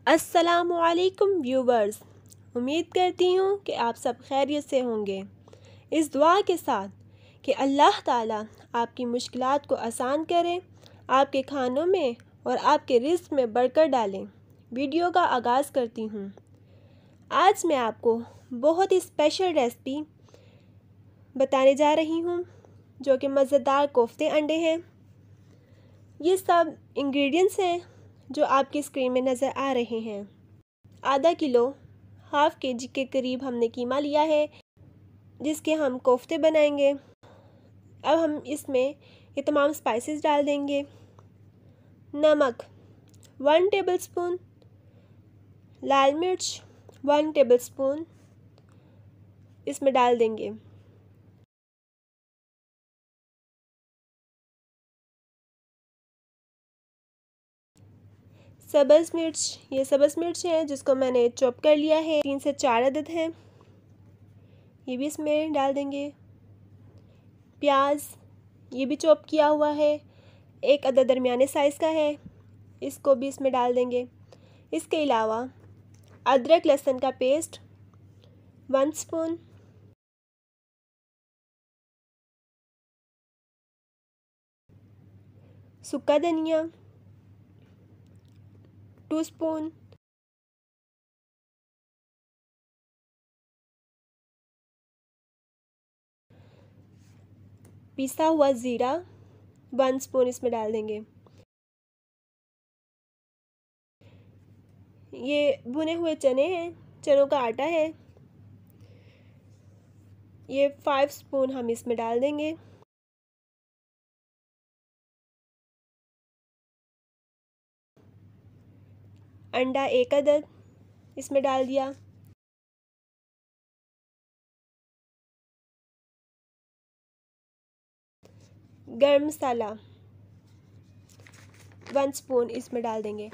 अस्सलाम वालेकुम व्यूवर्स, उम्मीद करती हूँ कि आप सब खैरियत से होंगे। इस दुआ के साथ कि अल्लाह ताला आपकी मुश्किलात को आसान करें, आपके खानों में और आपके रिज़्क़ में बरकत डालें। वीडियो का आगाज़ करती हूँ। आज मैं आपको बहुत ही स्पेशल रेसिपी बताने जा रही हूँ जो कि मज़ेदार कोफ्ते अंडे हैं। ये सब इंग्रेडिएंट्स हैं जो आपकी स्क्रीन में नज़र आ रहे हैं। आधा किलो हाफ़ केजी के करीब हमने कीमा लिया है जिसके हम कोफ्ते बनाएंगे। अब हम इसमें ये तमाम स्पाइसेस डाल देंगे। नमक 1 टेबलस्पून, लाल मिर्च 1 टेबलस्पून इसमें डाल देंगे। सब्ज़ मिर्च, ये सब्ज़ मिर्च है जिसको मैंने चॉप कर लिया है, 3 से 4 अदद है, ये भी इसमें डाल देंगे। प्याज, ये भी चॉप किया हुआ है, 1 अदद दरमियाने साइज़ का है, इसको भी इसमें डाल देंगे। इसके अलावा अदरक लहसुन का पेस्ट 1 स्पून, सूखा धनिया 2 स्पून, पिसा हुआ ज़ीरा 1 स्पून इसमें डाल देंगे। ये भुने हुए चने हैं, चनों का आटा है, ये 5 स्पून हम इसमें डाल देंगे। अंडा 1 अदद इसमें डाल दिया। गरम मसाला 1 स्पून इसमें डाल देंगे।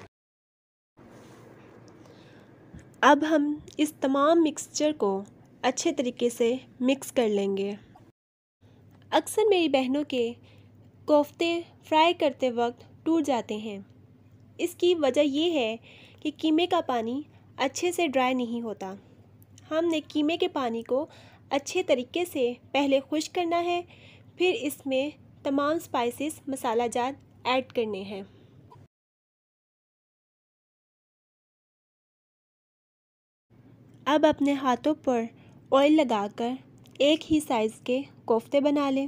अब हम इस तमाम मिक्सचर को अच्छे तरीके से मिक्स कर लेंगे। अक्सर मेरी बहनों के कोफ्ते फ्राई करते वक्त टूट जाते हैं। इसकी वजह ये है कि कीमे का पानी अच्छे से ड्राई नहीं होता। हमने कीमे के पानी को अच्छे तरीके से पहले खुश्क करना है, फिर इसमें तमाम स्पाइसेस मसाला जात ऐड करने हैं। अब अपने हाथों पर ऑयल लगाकर एक ही साइज़ के कोफ्ते बना लें।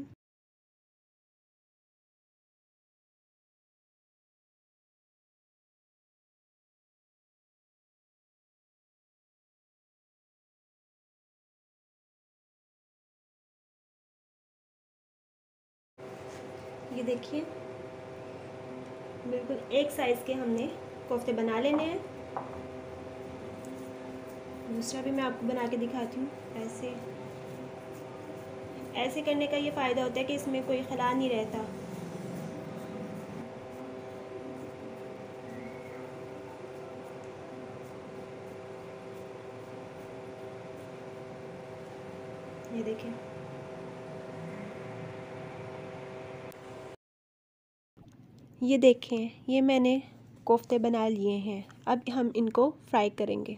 ये देखिए, बिल्कुल एक साइज़ के हमने कोफ्ते बना लेने हैं। दूसरा भी मैं आपको बना के दिखाती हूँ। ऐसे करने का ये फ़ायदा होता है कि इसमें कोई खला नहीं रहता। ये देखें, ये देखें, ये मैंने कोफ्ते बना लिए हैं। अब हम इनको फ्राई करेंगे।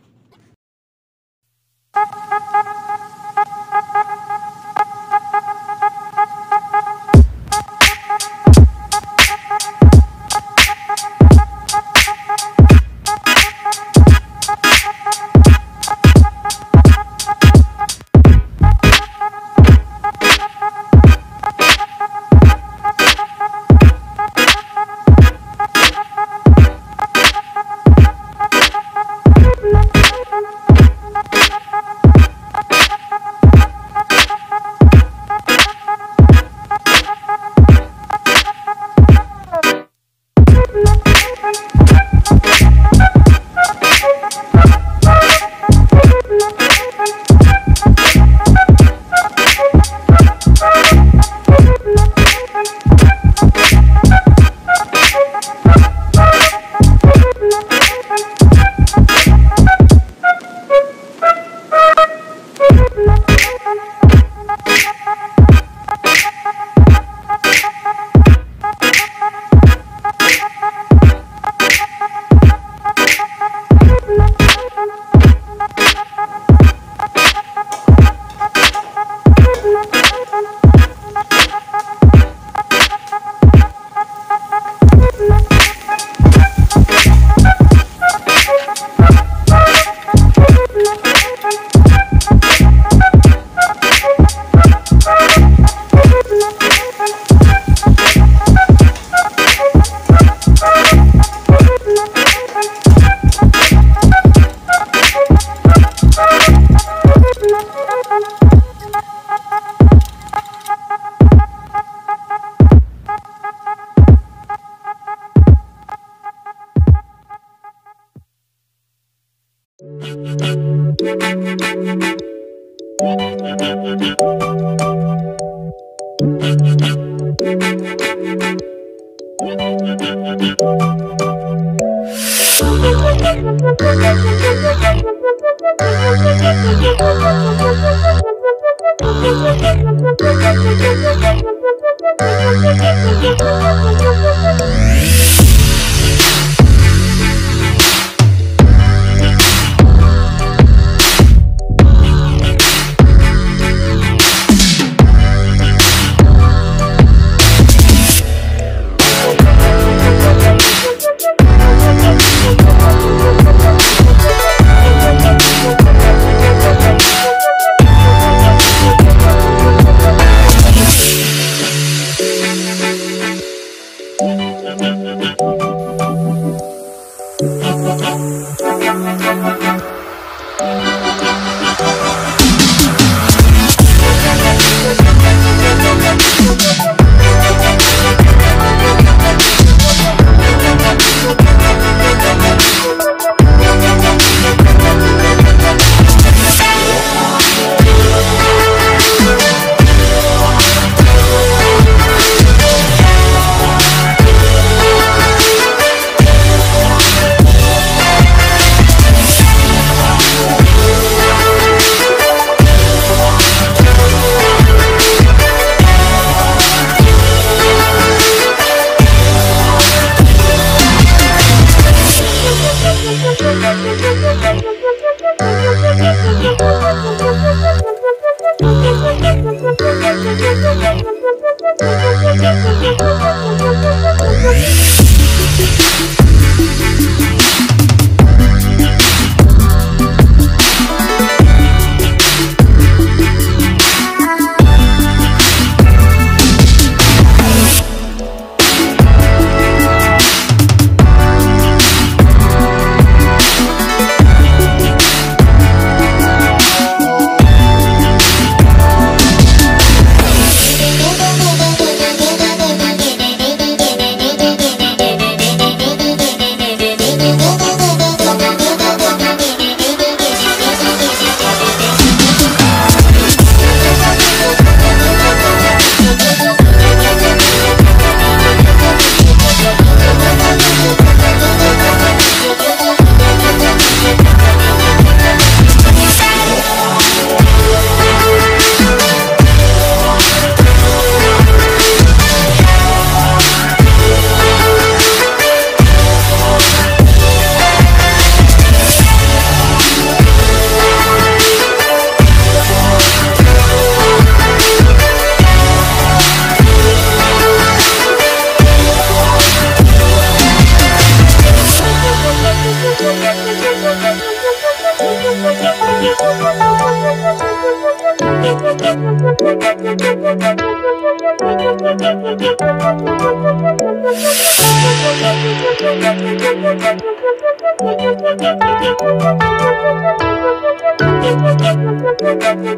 Thank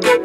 you.